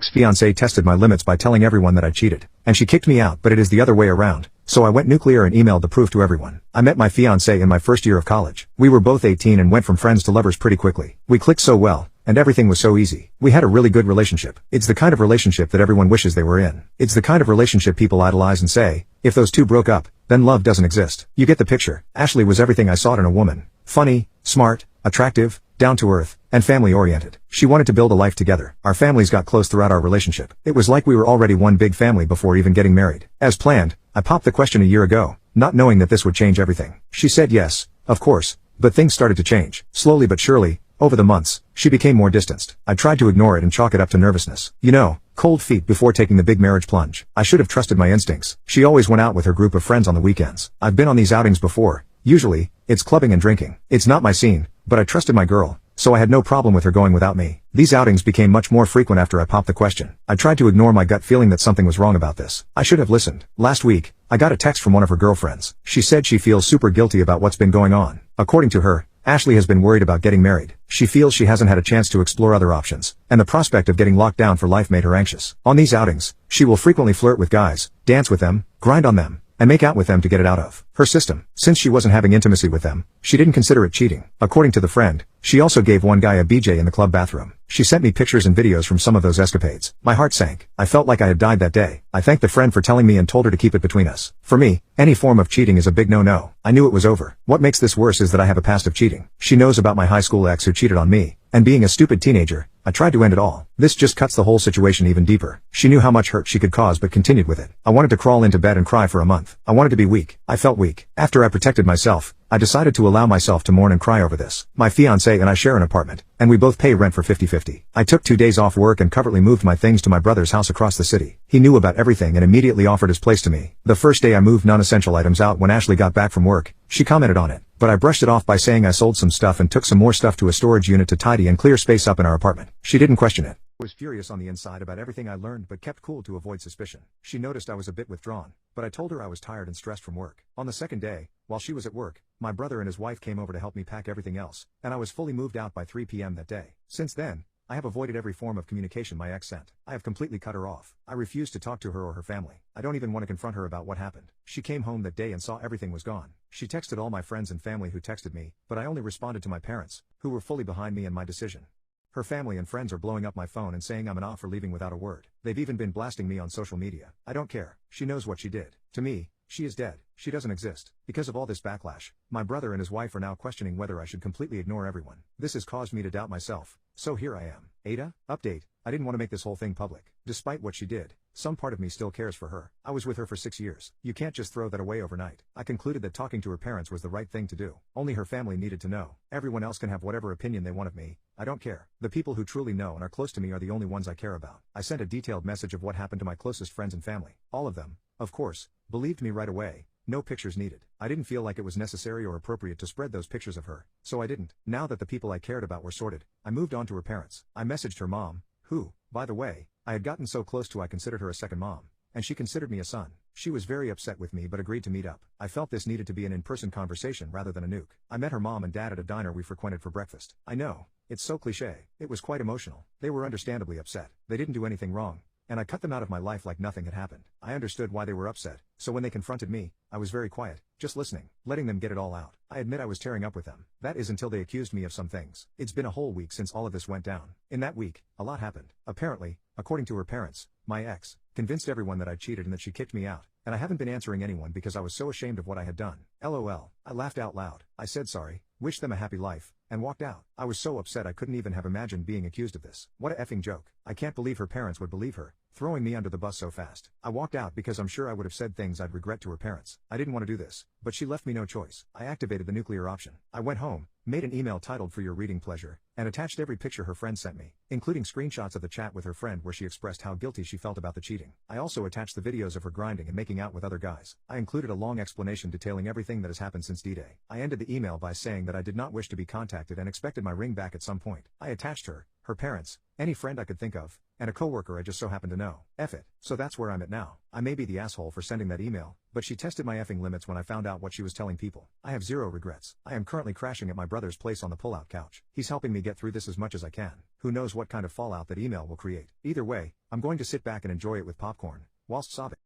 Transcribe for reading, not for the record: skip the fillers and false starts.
Ex-fiancé tested my limits by telling everyone that I cheated, and she kicked me out, but it is the other way around. So I went nuclear and emailed the proof to everyone. I met my fiancé in my first year of college. We were both 18 and went from friends to lovers pretty quickly. We clicked so well, and everything was so easy. We had a really good relationship. It's the kind of relationship that everyone wishes they were in. It's the kind of relationship people idolize and say, if those two broke up, then love doesn't exist. You get the picture. Ashley was everything I sought in a woman. Funny, smart, attractive, down to earth, and family oriented. She wanted to build a life together. Our families got close throughout our relationship. It was like we were already one big family before even getting married. As planned, I popped the question a year ago, not knowing that this would change everything. She said yes, of course, but things started to change. Slowly but surely, over the months, she became more distanced. I tried to ignore it and chalk it up to nervousness. You know, cold feet before taking the big marriage plunge. I should have trusted my instincts. She always went out with her group of friends on the weekends. I've been on these outings before. Usually, it's clubbing and drinking. It's not my scene, but I trusted my girl, so I had no problem with her going without me. These outings became much more frequent after I popped the question. I tried to ignore my gut feeling that something was wrong about this. I should have listened. Last week, I got a text from one of her girlfriends. She said she feels super guilty about what's been going on. According to her, Ashley has been worried about getting married. She feels she hasn't had a chance to explore other options, and the prospect of getting locked down for life made her anxious. On these outings, she will frequently flirt with guys, dance with them, grind on them, and make out with them to get it out of her system. Since she wasn't having intimacy with them, she didn't consider it cheating. According to the friend, she also gave one guy a BJ in the club bathroom. She sent me pictures and videos from some of those escapades. My heart sank. I felt like I had died that day. I thanked the friend for telling me and told her to keep it between us. For me, any form of cheating is a big no-no. I knew it was over. What makes this worse is that I have a past of cheating. She knows about my high school ex who cheated on me, and being a stupid teenager, I tried to end it all. This just cuts the whole situation even deeper. She knew how much hurt she could cause but continued with it. I wanted to crawl into bed and cry for a month. I wanted to be weak. I felt weak. After I protected myself, I decided to allow myself to mourn and cry over this. My fiancé and I share an apartment, and we both pay rent for 50-50. I took 2 days off work and covertly moved my things to my brother's house across the city. He knew about everything and immediately offered his place to me. The first day I moved non-essential items out when Ashley got back from work, she commented on it, but I brushed it off by saying I sold some stuff and took some more stuff to a storage unit to tidy and clear space up in our apartment. She didn't question it. I was furious on the inside about everything I learned but kept cool to avoid suspicion. She noticed I was a bit withdrawn, but I told her I was tired and stressed from work. On the second day, while she was at work, my brother and his wife came over to help me pack everything else, and I was fully moved out by 3 p.m. that day. Since then, I have avoided every form of communication my ex sent. I have completely cut her off. I refuse to talk to her or her family. I don't even want to confront her about what happened. She came home that day and saw everything was gone. She texted all my friends and family who texted me, but I only responded to my parents, who were fully behind me and my decision. Her family and friends are blowing up my phone and saying I'm an off for leaving without a word. They've even been blasting me on social media. I don't care. She knows what she did. To me, she is dead. She doesn't exist. Because of all this backlash, my brother and his wife are now questioning whether I should completely ignore everyone. This has caused me to doubt myself. So here I am. Ada, update. I didn't want to make this whole thing public. Despite what she did, some part of me still cares for her. I was with her for 6 years. You can't just throw that away overnight. I concluded that talking to her parents was the right thing to do. Only her family needed to know. Everyone else can have whatever opinion they want of me. I don't care. The people who truly know and are close to me are the only ones I care about. I sent a detailed message of what happened to my closest friends and family. All of them, of course, believed me right away. No pictures needed. I didn't feel like it was necessary or appropriate to spread those pictures of her, so I didn't. Now that the people I cared about were sorted, I moved on to her parents. I messaged her mom, who, by the way, I had gotten so close to I considered her a second mom, and she considered me a son. She was very upset with me but agreed to meet up. I felt this needed to be an in-person conversation rather than a nuke. I met her mom and dad at a diner we frequented for breakfast. I know, it's so cliche. It was quite emotional. They were understandably upset. They didn't do anything wrong, and I cut them out of my life like nothing had happened. I understood why they were upset, so when they confronted me, I was very quiet, just listening, letting them get it all out. I admit I was tearing up with them. That is until they accused me of some things. It's been a whole week since all of this went down. In that week, a lot happened. Apparently, according to her parents, my ex convinced everyone that I cheated and that she kicked me out, and I haven't been answering anyone because I was so ashamed of what I had done. LOL. I laughed out loud. I said sorry, wished them a happy life, and walked out. I was so upset I couldn't even have imagined being accused of this. What a effing joke. I can't believe her parents would believe her, throwing me under the bus so fast. I walked out because I'm sure I would have said things I'd regret to her parents. I didn't want to do this, but she left me no choice. I activated the nuclear option. I went home, made an email titled "For Your Reading Pleasure," and attached every picture her friend sent me, including screenshots of the chat with her friend where she expressed how guilty she felt about the cheating. I also attached the videos of her grinding and making out with other guys. I included a long explanation detailing everything that has happened since D-Day. I ended the email by saying that I did not wish to be contacted and expected my ring back at some point. I attached her parents, any friend I could think of, and a coworker I just so happened to know. F it. So that's where I'm at now. I may be the asshole for sending that email, but she tested my effing limits when I found out what she was telling people. I have zero regrets. I am currently crashing at my brother's place on the pull-out couch. He's helping me get through this as much as I can. Who knows what kind of fallout that email will create. Either way, I'm going to sit back and enjoy it with popcorn, whilst sobbing.